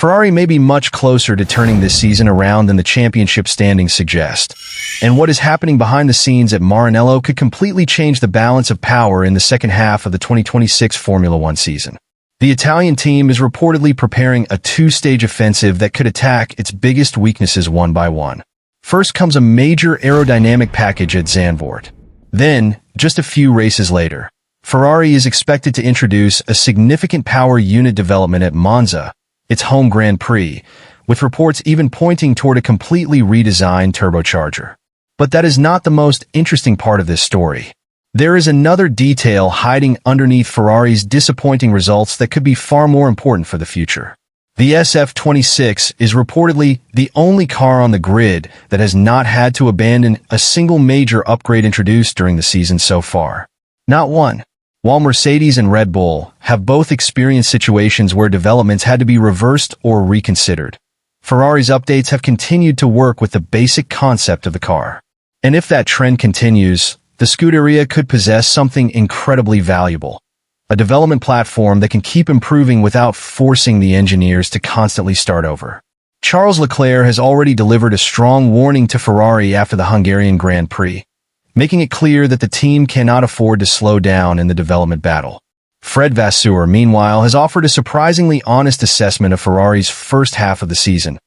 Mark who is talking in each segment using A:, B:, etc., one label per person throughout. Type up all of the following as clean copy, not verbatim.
A: Ferrari may be much closer to turning this season around than the championship standings suggest. And what is happening behind the scenes at Maranello could completely change the balance of power in the second half of the 2026 Formula One season. The Italian team is reportedly preparing a two-stage offensive that could attack its biggest weaknesses one by one. First comes a major aerodynamic package at Zandvoort. Then, just a few races later, Ferrari is expected to introduce a significant power unit development at Monza, its home Grand Prix, with reports even pointing toward a completely redesigned turbocharger. But that is not the most interesting part of this story. There is another detail hiding underneath Ferrari's disappointing results that could be far more important for the future. The SF-26 is reportedly the only car on the grid that has not had to abandon a single major upgrade introduced during the season so far. Not one. While Mercedes and Red Bull have both experienced situations where developments had to be reversed or reconsidered, Ferrari's updates have continued to work with the basic concept of the car. And if that trend continues, the Scuderia could possess something incredibly valuable. A development platform that can keep improving without forcing the engineers to constantly start over. Charles Leclerc has already delivered a strong warning to Ferrari after the Hungarian Grand Prix, making it clear that the team cannot afford to slow down in the development battle. Fred Vasseur, meanwhile, has offered a surprisingly honest assessment of Ferrari's first half of the season,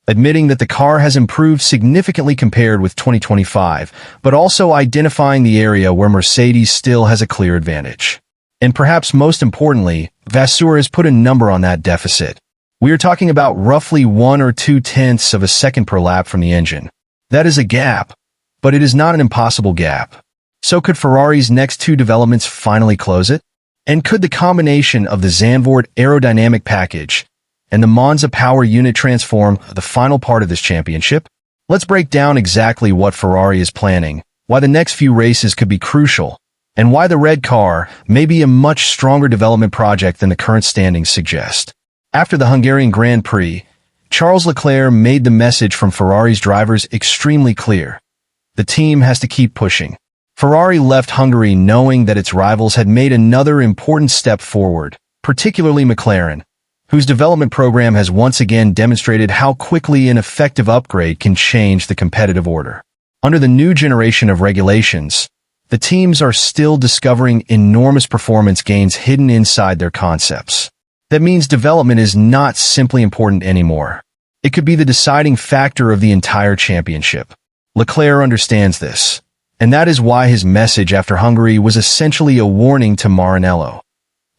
A: admitting that the car has improved significantly compared with 2025, but also identifying the area where Mercedes still has a clear advantage. And perhaps most importantly, Vasseur has put a number on that deficit. We are talking about roughly 1 or 2 tenths of a second per lap from the engine. That is a gap, but it is not an impossible gap. So could Ferrari's next two developments finally close it? And could the combination of the Zandvoort aerodynamic package and the Monza Power Unit transform the final part of this championship? Let's break down exactly what Ferrari is planning, why the next few races could be crucial, and why the red car may be a much stronger development project than the current standings suggest. After the Hungarian Grand Prix, Charles Leclerc made the message from Ferrari's drivers extremely clear. The team has to keep pushing. Ferrari left Hungary knowing that its rivals had made another important step forward, particularly McLaren, whose development program has once again demonstrated how quickly an effective upgrade can change the competitive order. Under the new generation of regulations, the teams are still discovering enormous performance gains hidden inside their concepts. That means development is not simply important anymore. It could be the deciding factor of the entire championship. Leclerc understands this, and that is why his message after Hungary was essentially a warning to Maranello.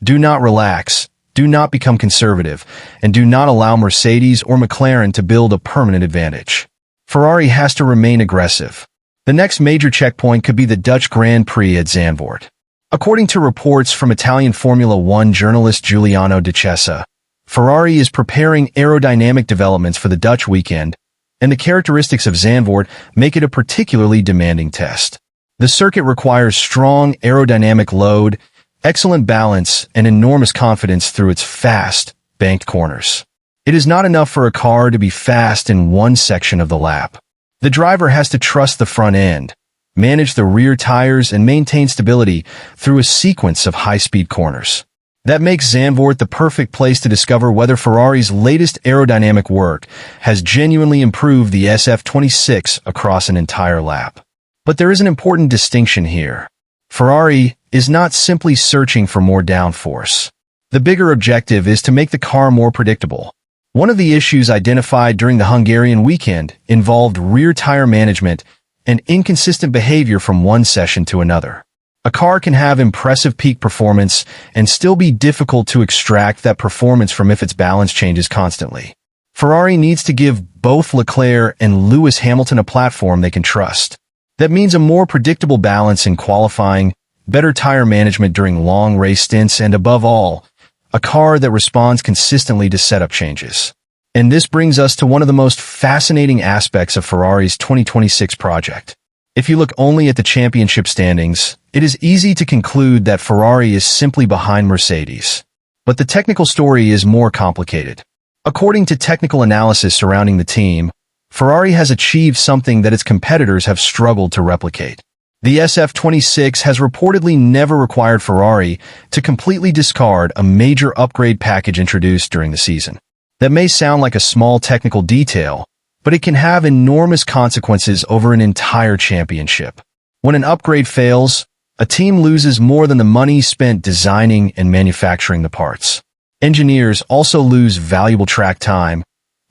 A: Do not relax, do not become conservative, and do not allow Mercedes or McLaren to build a permanent advantage. Ferrari has to remain aggressive. The next major checkpoint could be the Dutch Grand Prix at Zandvoort. According to reports from Italian Formula One journalist Giuliano De Cesa, Ferrari is preparing aerodynamic developments for the Dutch weekend, and the characteristics of Zandvoort make it a particularly demanding test. The circuit requires strong aerodynamic load, excellent balance, and enormous confidence through its fast, banked corners. It is not enough for a car to be fast in one section of the lap. The driver has to trust the front end, manage the rear tires, and maintain stability through a sequence of high-speed corners. That makes Zandvoort the perfect place to discover whether Ferrari's latest aerodynamic work has genuinely improved the SF-26 across an entire lap. But there is an important distinction here. Ferrari is not simply searching for more downforce. The bigger objective is to make the car more predictable. One of the issues identified during the Hungarian weekend involved rear tire management and inconsistent behavior from one session to another. A car can have impressive peak performance and still be difficult to extract that performance from if its balance changes constantly. Ferrari needs to give both Leclerc and Lewis Hamilton a platform they can trust. That means a more predictable balance in qualifying, better tire management during long race stints, and above all, a car that responds consistently to setup changes. And this brings us to one of the most fascinating aspects of Ferrari's 2026 project. If you look only at the championship standings, it is easy to conclude that Ferrari is simply behind Mercedes. But the technical story is more complicated. According to technical analysis surrounding the team, Ferrari has achieved something that its competitors have struggled to replicate. The SF-26 has reportedly never required Ferrari to completely discard a major upgrade package introduced during the season. That may sound like a small technical detail, but it can have enormous consequences over an entire championship. When an upgrade fails, a team loses more than the money spent designing and manufacturing the parts. Engineers also lose valuable track time,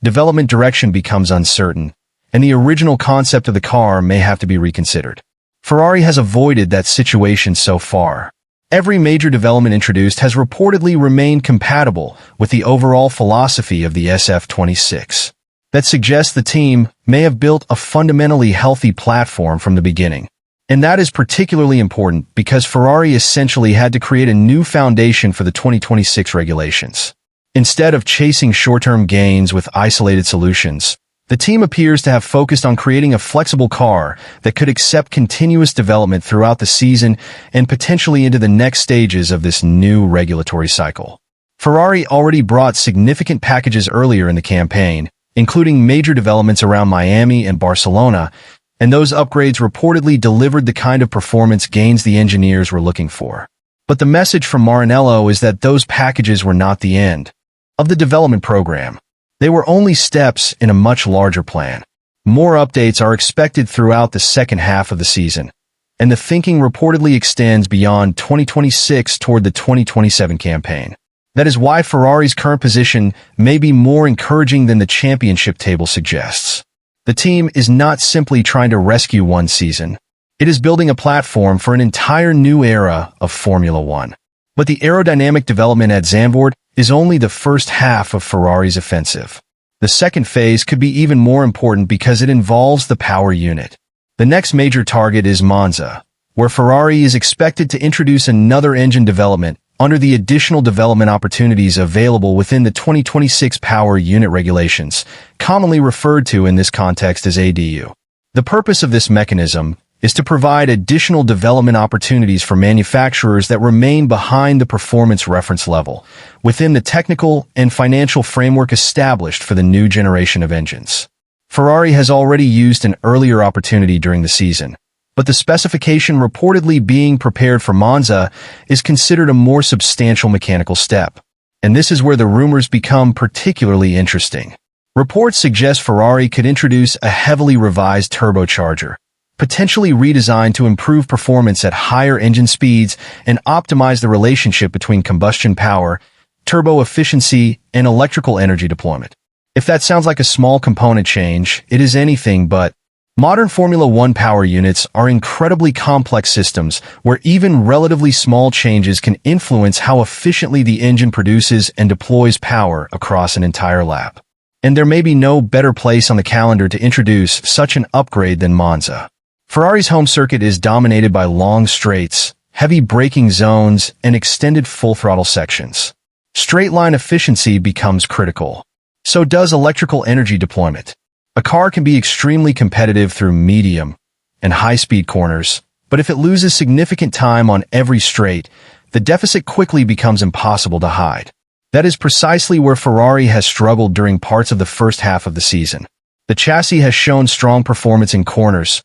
A: development direction becomes uncertain, and the original concept of the car may have to be reconsidered. Ferrari has avoided that situation so far. Every major development introduced has reportedly remained compatible with the overall philosophy of the SF-26. That suggests the team may have built a fundamentally healthy platform from the beginning. And that is particularly important because Ferrari essentially had to create a new foundation for the 2026 regulations. Instead of chasing short-term gains with isolated solutions, the team appears to have focused on creating a flexible car that could accept continuous development throughout the season and potentially into the next stages of this new regulatory cycle. Ferrari already brought significant packages earlier in the campaign, including major developments around Miami and Barcelona, and those upgrades reportedly delivered the kind of performance gains the engineers were looking for. But the message from Maranello is that those packages were not the end of the development program. They were only steps in a much larger plan. More updates are expected throughout the second half of the season, and the thinking reportedly extends beyond 2026 toward the 2027 campaign. That is why Ferrari's current position may be more encouraging than the championship table suggests. The team is not simply trying to rescue one season. It is building a platform for an entire new era of Formula One. But the aerodynamic development at Zandvoort is only the first half of Ferrari's offensive. The second phase could be even more important because it involves the power unit. The next major target is Monza, where Ferrari is expected to introduce another engine development under the additional development opportunities available within the 2026 power unit regulations, commonly referred to in this context as ADUO. The purpose of this mechanism is to provide additional development opportunities for manufacturers that remain behind the performance reference level within the technical and financial framework established for the new generation of engines. Ferrari has already used an earlier opportunity during the season, but the specification reportedly being prepared for Monza is considered a more substantial mechanical step. And this is where the rumors become particularly interesting. Reports suggest Ferrari could introduce a heavily revised turbocharger, potentially redesigned to improve performance at higher engine speeds and optimize the relationship between combustion power, turbo efficiency, and electrical energy deployment. If that sounds like a small component change, it is anything but. Modern Formula One power units are incredibly complex systems where even relatively small changes can influence how efficiently the engine produces and deploys power across an entire lap. And there may be no better place on the calendar to introduce such an upgrade than Monza. Ferrari's home circuit is dominated by long straights, heavy braking zones, and extended full-throttle sections. Straight-line efficiency becomes critical. So does electrical energy deployment. A car can be extremely competitive through medium and high-speed corners, but if it loses significant time on every straight, the deficit quickly becomes impossible to hide. That is precisely where Ferrari has struggled during parts of the first half of the season. The chassis has shown strong performance in corners,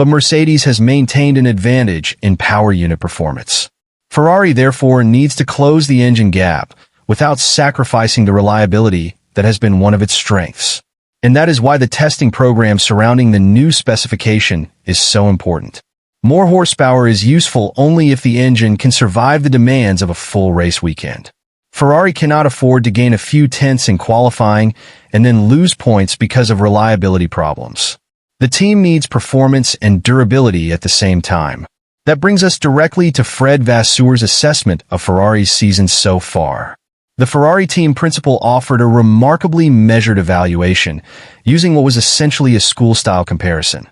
A: but Mercedes has maintained an advantage in power unit performance. Ferrari therefore needs to close the engine gap without sacrificing the reliability that has been one of its strengths. And that is why the testing program surrounding the new specification is so important. More horsepower is useful only if the engine can survive the demands of a full race weekend. Ferrari cannot afford to gain a few tenths in qualifying and then lose points because of reliability problems. The team needs performance and durability at the same time. That brings us directly to Fred Vasseur's assessment of Ferrari's season so far. The Ferrari team principal offered a remarkably measured evaluation, using what was essentially a school-style comparison.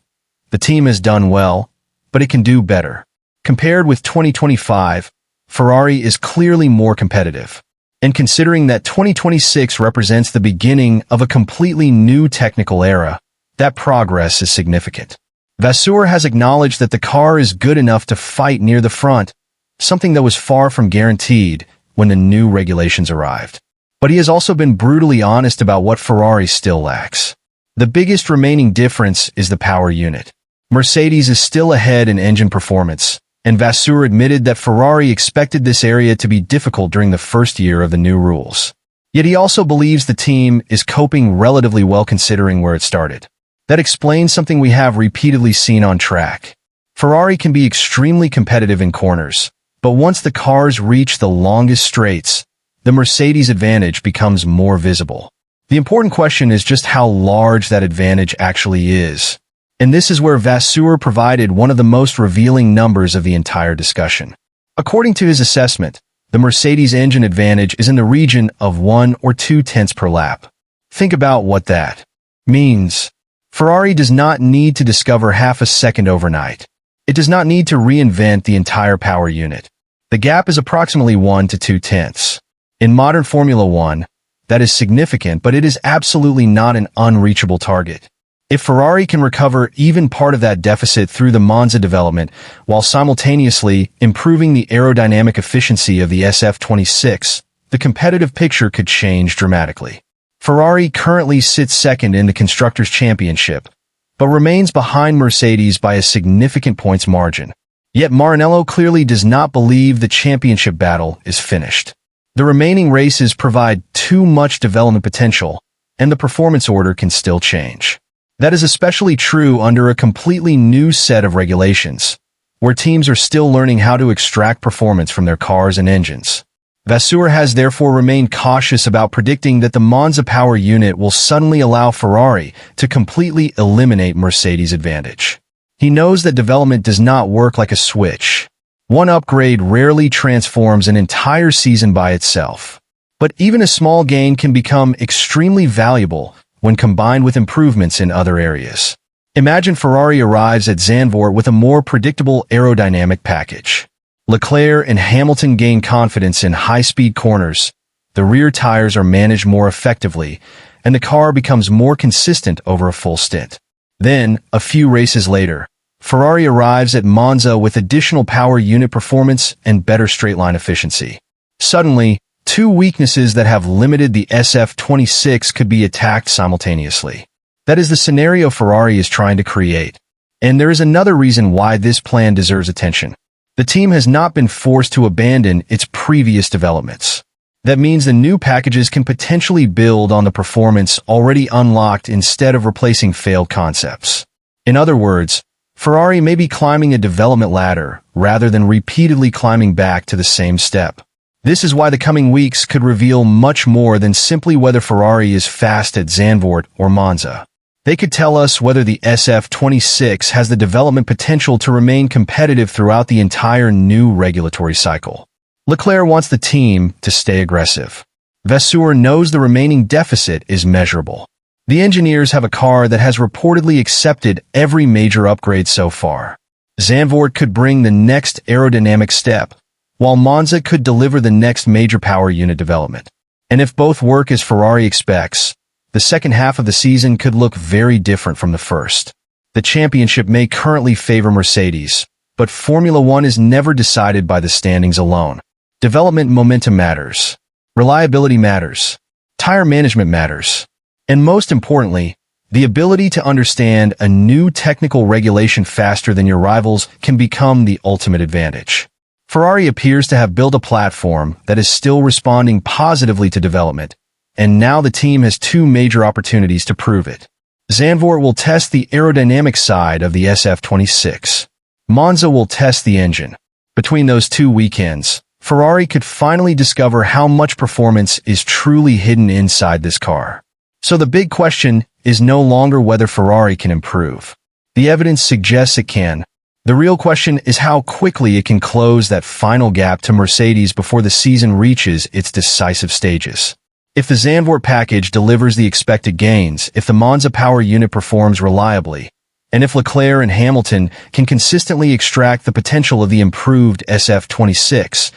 A: The team has done well, but it can do better. Compared with 2025, Ferrari is clearly more competitive. And considering that 2026 represents the beginning of a completely new technical era, that progress is significant. Vasseur has acknowledged that the car is good enough to fight near the front, something that was far from guaranteed when the new regulations arrived. But he has also been brutally honest about what Ferrari still lacks. The biggest remaining difference is the power unit. Mercedes is still ahead in engine performance, and Vasseur admitted that Ferrari expected this area to be difficult during the first year of the new rules. Yet he also believes the team is coping relatively well considering where it started. That explains something we have repeatedly seen on track. Ferrari can be extremely competitive in corners, but once the cars reach the longest straights, the Mercedes advantage becomes more visible. The important question is just how large that advantage actually is. And this is where Vasseur provided one of the most revealing numbers of the entire discussion. According to his assessment, the Mercedes engine advantage is in the region of 1 or 2 tenths per lap. Think about what that means. Ferrari does not need to discover half a second overnight. It does not need to reinvent the entire power unit. The gap is approximately 1 to 2 tenths. In modern Formula One, that is significant, but it is absolutely not an unreachable target. If Ferrari can recover even part of that deficit through the Monza development, while simultaneously improving the aerodynamic efficiency of the SF-26, the competitive picture could change dramatically. Ferrari currently sits second in the Constructors' Championship, but remains behind Mercedes by a significant points margin. Yet Maranello clearly does not believe the championship battle is finished. The remaining races provide too much development potential, and the performance order can still change. That is especially true under a completely new set of regulations, where teams are still learning how to extract performance from their cars and engines. Vasseur has therefore remained cautious about predicting that the Monza power unit will suddenly allow Ferrari to completely eliminate Mercedes' advantage. He knows that development does not work like a switch. One upgrade rarely transforms an entire season by itself. But even a small gain can become extremely valuable when combined with improvements in other areas. Imagine Ferrari arrives at Zandvoort with a more predictable aerodynamic package. Leclerc and Hamilton gain confidence in high-speed corners, the rear tires are managed more effectively, and the car becomes more consistent over a full stint. Then, a few races later, Ferrari arrives at Monza with additional power unit performance and better straight-line efficiency. Suddenly, two weaknesses that have limited the SF-26 could be attacked simultaneously. That is the scenario Ferrari is trying to create. And there is another reason why this plan deserves attention. The team has not been forced to abandon its previous developments. That means the new packages can potentially build on the performance already unlocked instead of replacing failed concepts. In other words, Ferrari may be climbing a development ladder rather than repeatedly climbing back to the same step. This is why the coming weeks could reveal much more than simply whether Ferrari is fast at Zandvoort or Monza. They could tell us whether the SF-26 has the development potential to remain competitive throughout the entire new regulatory cycle. Leclerc wants the team to stay aggressive. Vasseur knows the remaining deficit is measurable. The engineers have a car that has reportedly accepted every major upgrade so far. Zandvoort could bring the next aerodynamic step, while Monza could deliver the next major power unit development. And if both work as Ferrari expects, the second half of the season could look very different from the first. The championship may currently favor Mercedes, but Formula One is never decided by the standings alone. Development momentum matters. Reliability matters. Tire management matters. And most importantly, the ability to understand a new technical regulation faster than your rivals can become the ultimate advantage. Ferrari appears to have built a platform that is still responding positively to development, and now the team has two major opportunities to prove it. Zandvoort will test the aerodynamic side of the SF-26. Monza will test the engine. Between those two weekends, Ferrari could finally discover how much performance is truly hidden inside this car. So the big question is no longer whether Ferrari can improve. The evidence suggests it can. The real question is how quickly it can close that final gap to Mercedes before the season reaches its decisive stages. If the Zandvoort package delivers the expected gains, if the Monza power unit performs reliably, and if Leclerc and Hamilton can consistently extract the potential of the improved SF-26,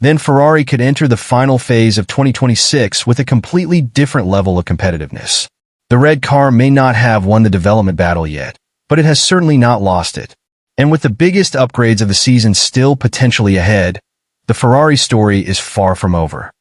A: then Ferrari could enter the final phase of 2026 with a completely different level of competitiveness. The red car may not have won the development battle yet, but it has certainly not lost it. And with the biggest upgrades of the season still potentially ahead, the Ferrari story is far from over.